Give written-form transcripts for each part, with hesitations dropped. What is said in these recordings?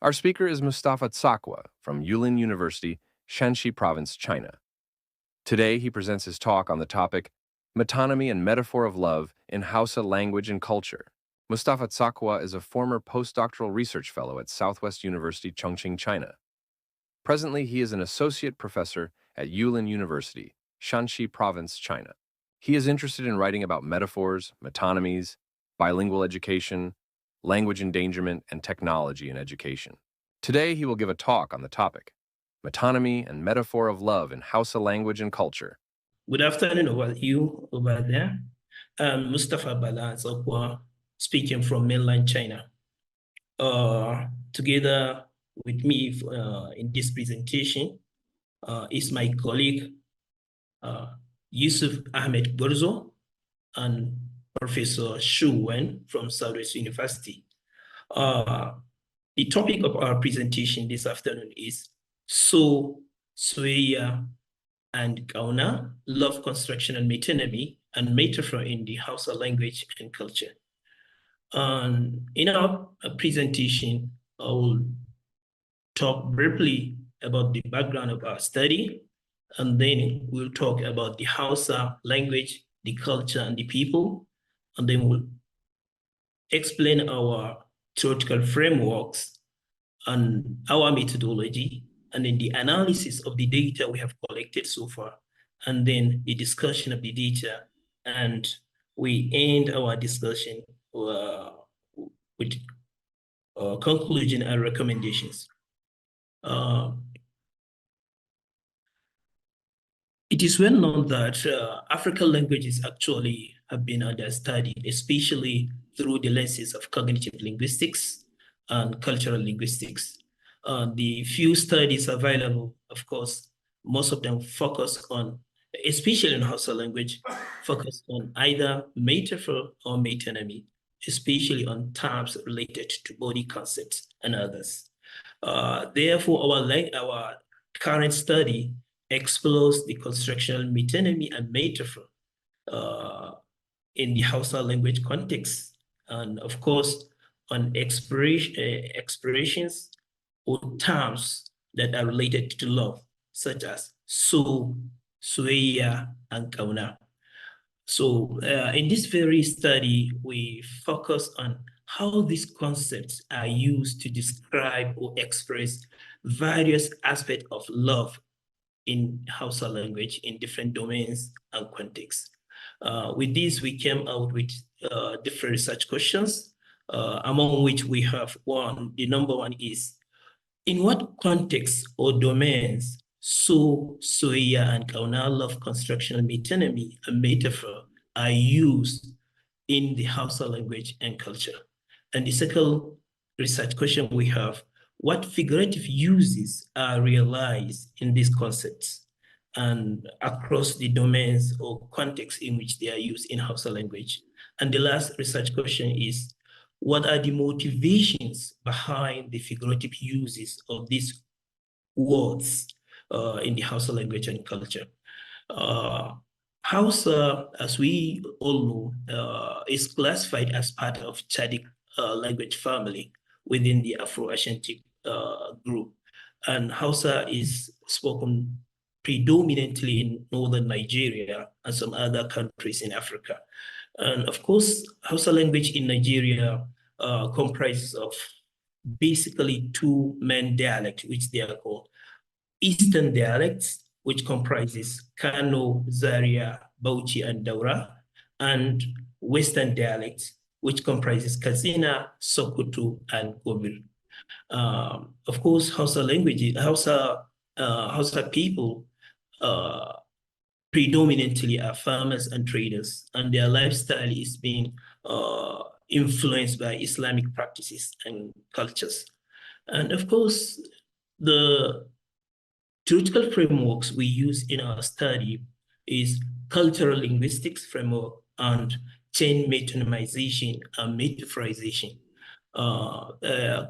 Our speaker is Mustapha Tsakuwa from Yulin University, Shaanxi Province, China. Today, he presents his talk on the topic, Metonymy and Metaphor of Love in Hausa Language and Culture. Mustapha Tsakuwa is a former postdoctoral research fellow at Southwest University, Chongqing, China. Presently, he is an associate professor at Yulin University, Shaanxi Province, China. He is interested in writing about metaphors, metonymies, bilingual education, language endangerment, and technology in education. Today, he will give a talk on the topic, Metonymy and Metaphor of Love in Hausa Language and Culture. Good afternoon over you over there. I'm Mustapha Tsakuwa, speaking from mainland China. Together with me in this presentation is my colleague Yusuf Ahmed Gorzo and Professor Shu Wen from Southwest University. The topic of our presentation this afternoon is Soyayya and Kauna, Love Construction and Metonymy and Metaphor in the Hausa Language and Culture. In our presentation, I will talk briefly about the background of our study, and then we'll talk about the Hausa language, the culture, and the people, and then we'll explain our theoretical frameworks and our methodology, and then the analysis of the data we have collected so far, and then the discussion of the data, and we end our discussion with conclusion and recommendations. It is well known that African languages actually have been understudied, especially through the lenses of cognitive linguistics and cultural linguistics. The few studies available, of course, most of them focus on, especially in Hausa language, focus on either metaphor or metonymy, especially on terms related to body concepts and others. Therefore, our current study explores the constructional metonymy and metaphor in the Hausa language context, and of course, on expressions or terms that are related to love, such as soyayya, and kauna. So in this very study, we focus on how these concepts are used to describe or express various aspects of love in Hausa language in different domains and contexts. With this, we came out with different research questions, among which we have one. The number one is, in what contexts or domains soyayya and kauna, love construction, metonymy, and metaphor are used in the Hausa language and culture? And the second research question we have, what figurative uses are realized in these concepts and across the domains or contexts in which they are used in Hausa language? And the last research question is, what are the motivations behind the figurative uses of these words in the Hausa language and culture? Hausa, as we all know, is classified as part of Chadic language family within the Afro-Asiatic group. And Hausa is spoken predominantly in northern Nigeria and some other countries in Africa. And of course, Hausa language in Nigeria comprises of basically two main dialects, which they are called Eastern dialects, which comprises Kano, Zaria, Bauchi, and Daura, and Western dialects, which comprises Katsina, Sokoto, and Gobir. Of course, Hausa language, Hausa people predominantly are farmers and traders, and their lifestyle is being influenced by Islamic practices and cultures. And of course, the theoretical frameworks we use in our study is cultural linguistics framework and chain metonymization and metaphorization.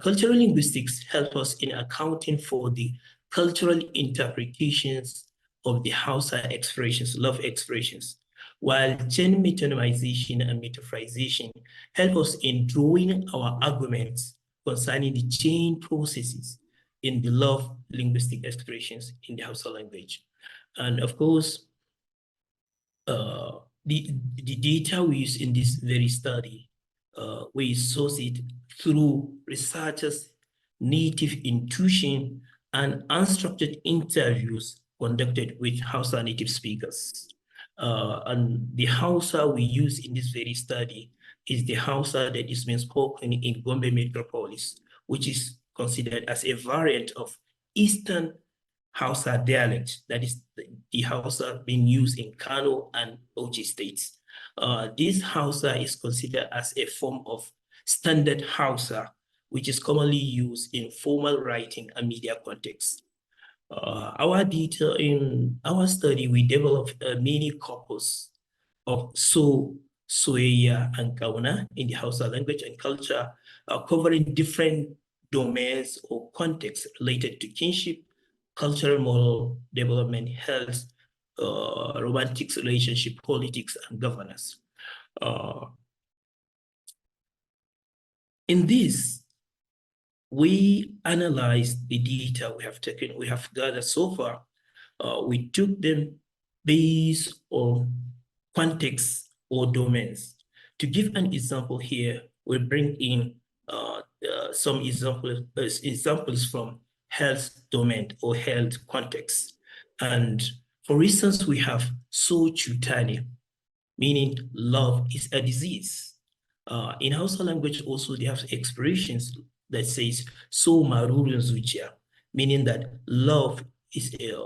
Cultural linguistics help us in accounting for the cultural interpretations of the Hausa expressions, love expressions, while chain metonymization and metaphorization help us in drawing our arguments concerning the chain processes in the love linguistic expressions in the Hausa language. And of course, the data we use in this very study, we source it through researchers' native intuition and unstructured interviews conducted with Hausa native speakers. And the Hausa we use in this very study is the Hausa that is being spoken in Gombe metropolis, which is considered as a variant of Eastern Hausa dialect, that is the Hausa being used in Kano and Oji states. This Hausa is considered as a form of standard Hausa, which is commonly used in formal writing and media contexts. In our study, we developed a mini corpus of Soyayya, and Kauna in the Hausa language and culture, covering different domains or contexts related to kinship, cultural moral development, health, romantic relationship, politics, and governance. In this, we analyzed the data we have gathered so far. We took them based on context or domains. To give an example here, we bring in some examples from health domain or health context. And for instance, we have So Chutani, meaning love is a disease. In Hausa language also, they have expressions that says So Marurun Zuciya, meaning that love is a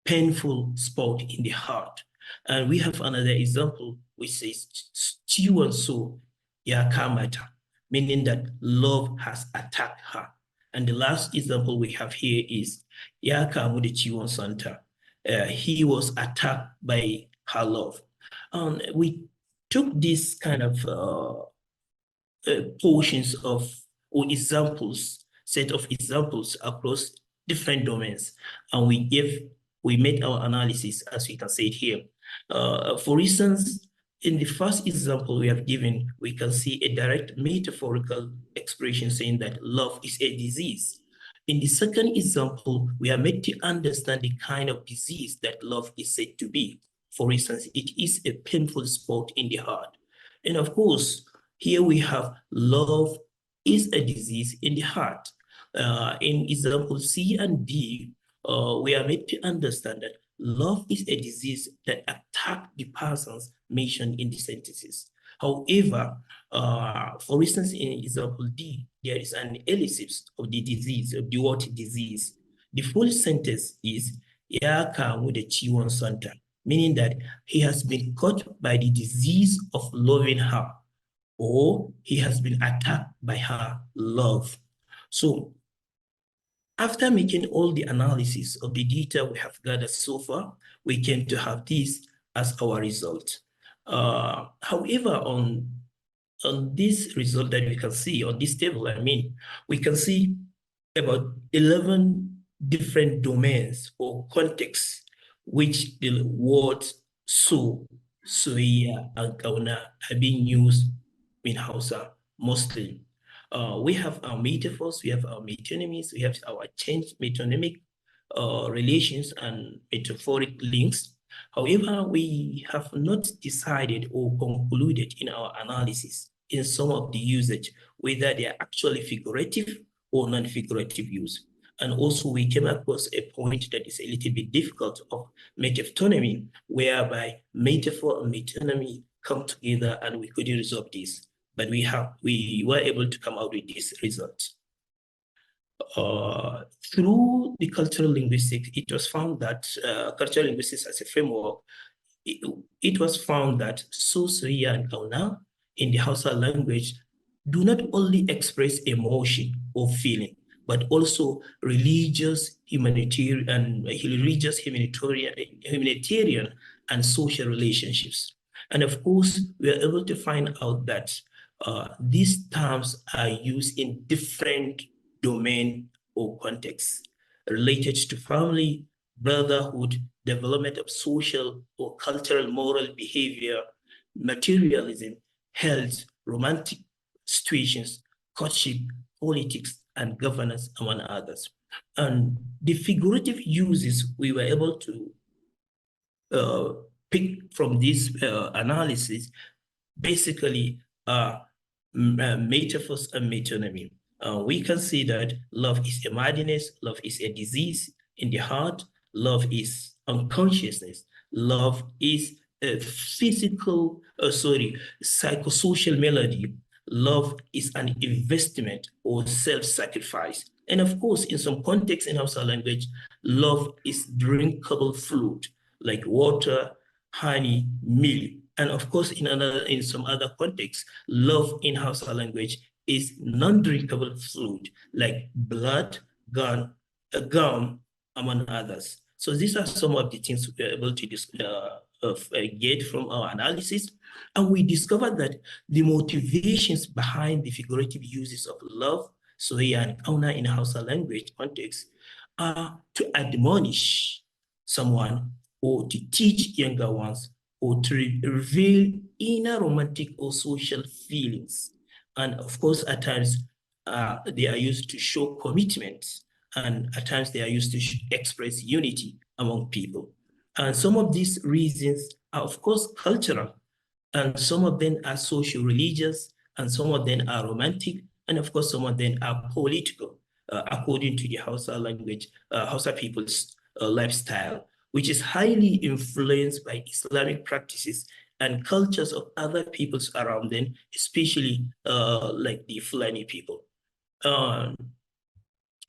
painful spot in the heart. And we have another example which says Ciwon So Ya Kamata, meaning that love has attacked her. And the last example we have here is Ya Kamu de Ciwon Santa. He was attacked by her love. We took this kind of portions of or examples, set of examples across different domains, and we made our analysis as we can see it here. For instance, in the first example we have given, we can see a direct metaphorical expression saying that love is a disease. In the second example, we are made to understand the kind of disease that love is said to be. For instance, it is a painful spot in the heart. And of course, here we have love is a disease in the heart. In example C and D, we are made to understand that love is a disease that attacks the persons mentioned in the sentences. However, for instance, in example D, there is an ellipsis of the disease, of the word disease. The full sentence is Ya kamu da ciwon santa, meaning that he has been caught by the disease of loving her, or he has been attacked by her love. So after making all the analysis of the data we have gathered so far, we came to have this as our result. However, on this result that we can see on this table, we can see about 11 different domains or contexts which the words so, soya, and kauna are being used in Hausa mostly. We have our metaphors, we have our metonymies, we have our changed metonymic relations and metaphoric links. However, we have not decided or concluded in our analysis in some of the usage, whether they are actually figurative or non-figurative use. And also we came across a point that is a little bit difficult of metaphoromy, whereby metaphor and metonymy come together and we couldn't resolve this. But we were able to come out with this result. Through the cultural linguistics, it was found that cultural linguistics as a framework, it was found that Sosoya and Kauna in the Hausa language do not only express emotion or feeling, but also religious, humanitarian, and social relationships. And of course, we are able to find out that these terms are used in different domain or contexts related to family, brotherhood, development of social or cultural moral behavior, materialism, health, romantic situations, courtship, politics, and governance, among others. And the figurative uses we were able to pick from this analysis basically are metaphors and metonymy. We can see that love is a madness, love is a disease in the heart, love is unconsciousness, love is a psychosocial melody. Love is an investment or self-sacrifice. And of course, in some contexts in Hausa language, love is drinkable fluid like water, honey, milk. And of course, in some other contexts, love in Hausa language is non-drinkable fluid like blood, gum, among others. So these are some of the things we are able to get from our analysis. And we discovered that the motivations behind the figurative uses of love, soyayya, and kauna in Hausa language context are to admonish someone or to teach younger ones or to reveal inner romantic or social feelings. And of course, at times, they are used to show commitment, and at times they are used to express unity among people. And some of these reasons are, of course, cultural, and some of them are social-religious, and some of them are romantic, and of course, some of them are political, according to the Hausa language, Hausa people's lifestyle, which is highly influenced by Islamic practices and cultures of other peoples around them, especially like the Fulani people.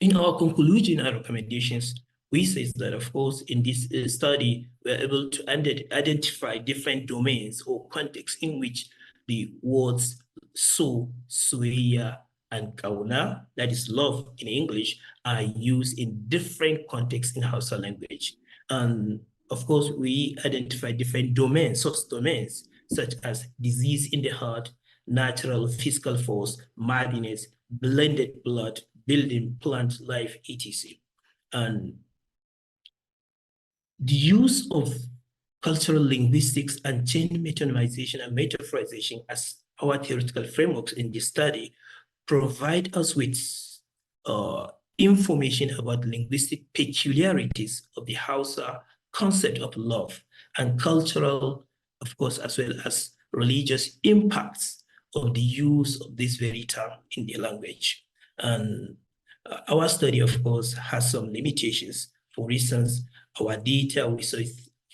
In our conclusion and recommendations, we say that, of course, in this study, we're able to identify different domains or contexts in which the words so, soyayya, and kauna, that is love in English, are used in different contexts in Hausa language. And of course, we identify different domains, subdomains, such as disease in the heart, natural physical force, madness, blended blood, building plant life, etc. And the use of cultural linguistics and chain metonymization and metaphorization as our theoretical frameworks in this study provide us with information about linguistic peculiarities of the Hausa concept of love and cultural, of course, as well as religious impacts of the use of this very term in the language. And our study, of course, has some limitations. For instance, our data we saw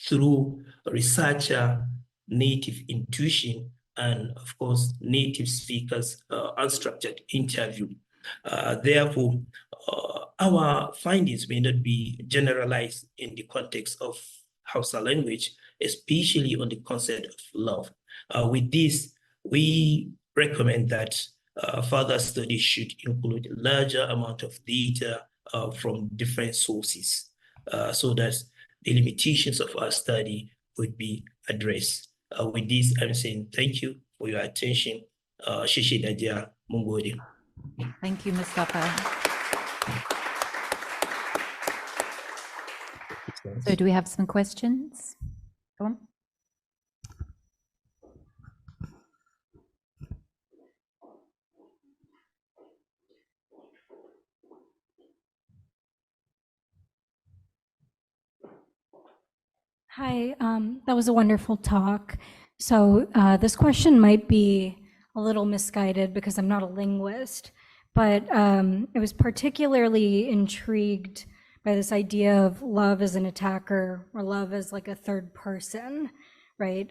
through researcher, native intuition, and of course, native speakers, unstructured interview. Therefore, our findings may not be generalized in the context of Hausa language, especially on the concept of love. With this, we recommend that further studies should include a larger amount of data from different sources so that the limitations of our study would be addressed. With this, I'm saying thank you for your attention. Shishi Nadia Mungodi. Thank you, Mustapha. So do we have some questions? Go on. Hi, that was a wonderful talk. So this question might be a little misguided because I'm not a linguist, but I was particularly intrigued by this idea of love as an attacker or love as like a third person, right?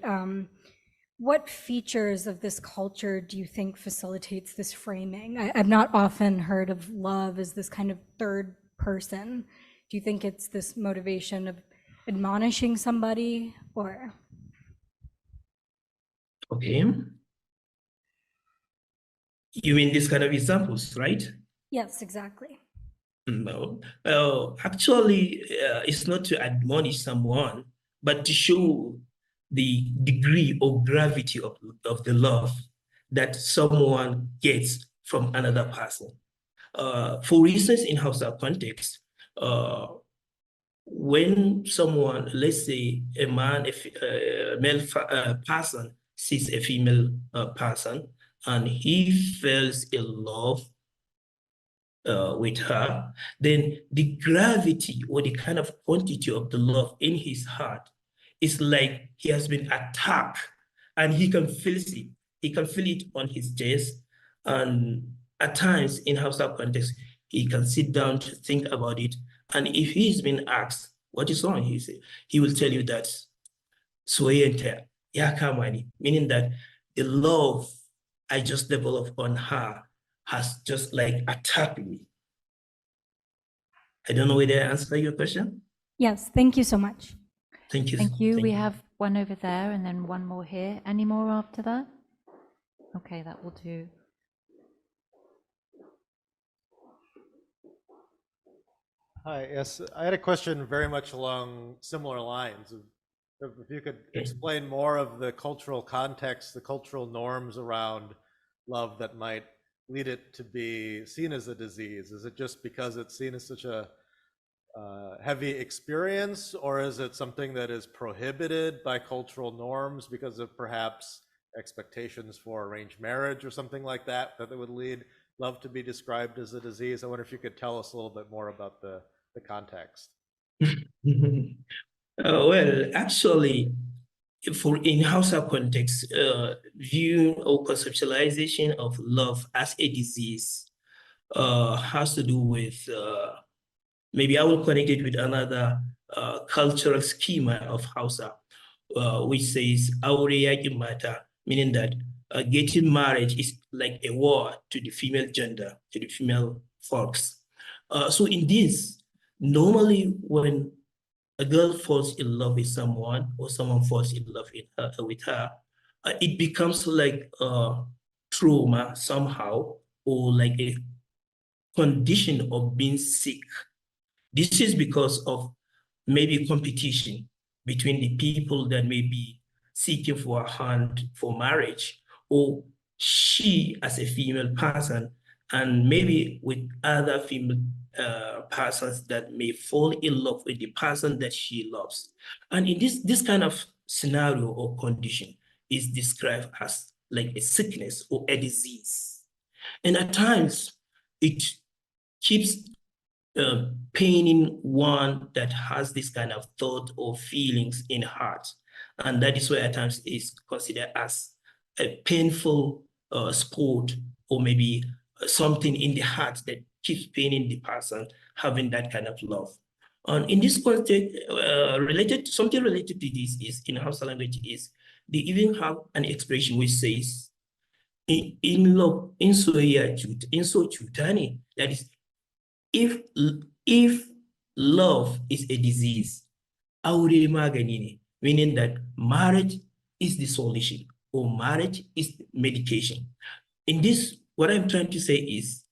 What features of this culture do you think facilitates this framing? I've not often heard of love as this kind of third person. Do you think it's this motivation of admonishing somebody, or? Okay. You mean this kind of examples, right? Yes, exactly. No. Actually, it's not to admonish someone, but to show the degree of gravity of the love that someone gets from another person. For instance, in Hausa context, when someone, let's say a man, a male person sees a female person and he falls in love with her, then the gravity or the kind of quantity of the love in his heart is like he has been attacked and he can feel it. He can feel it on his chest. And at times in Hausa context, he can sit down to think about it. And if he's been asked, what is wrong? He will tell you that soyenta ya kama ni, meaning that the love I just developed on her has just like attacked me. I don't know whether I answered your question. Yes, thank you so much. Thank you. Thank you. We have one over there and then one more here. Any more after that? Okay, that will do. Hi, yes, I had a question very much along similar lines. If you could explain more of the cultural context, the cultural norms around love that might lead it to be seen as a disease. Is it just because it's seen as such a heavy experience, or is it something that is prohibited by cultural norms because of perhaps expectations for arranged marriage or something like that, that would lead love to be described as a disease? I wonder if you could tell us a little bit more about the context. Well, actually, in Hausa context, viewing or conceptualization of love as a disease has to do with, maybe I will connect it with another cultural schema of Hausa, which says aure yakin mata, meaning that getting married is like a war to the female gender, to the female folks. So in this, normally when a girl falls in love with someone or someone falls in love with her, it becomes like trauma somehow, or like a condition of being sick. This is because of maybe competition between the people that may be seeking for a hand for marriage, or she as a female person, and maybe with other female persons that may fall in love with the person that she loves. And in this kind of scenario or condition is described as like a sickness or a disease. And at times it keeps paining one that has this kind of thought or feelings in heart. And that is why at times is considered as a painful sport, or maybe something in the heart that keeps paining the person having that kind of love. And in this context, something related to this is in Hausa language is they even have an expression which says in love, in soyayya in so cuta ne, that is, if love is a disease, aure magani ne, meaning that marriage is the solution or marriage is medication. In this, what I'm trying to say is,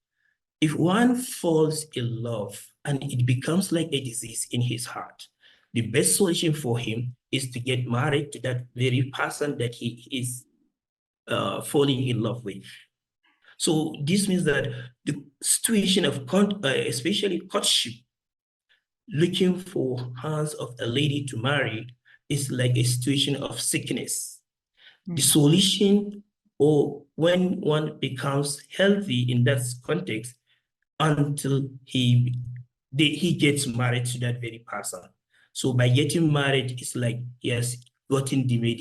if one falls in love and it becomes like a disease in his heart, the best solution for him is to get married to that very person that he is falling in love with. So this means that the situation of, especially courtship, looking for hands of a lady to marry, is like a situation of sickness. The solution, or when one becomes healthy in that context, until he gets married to that very person. So by getting married, it's like he has gotten the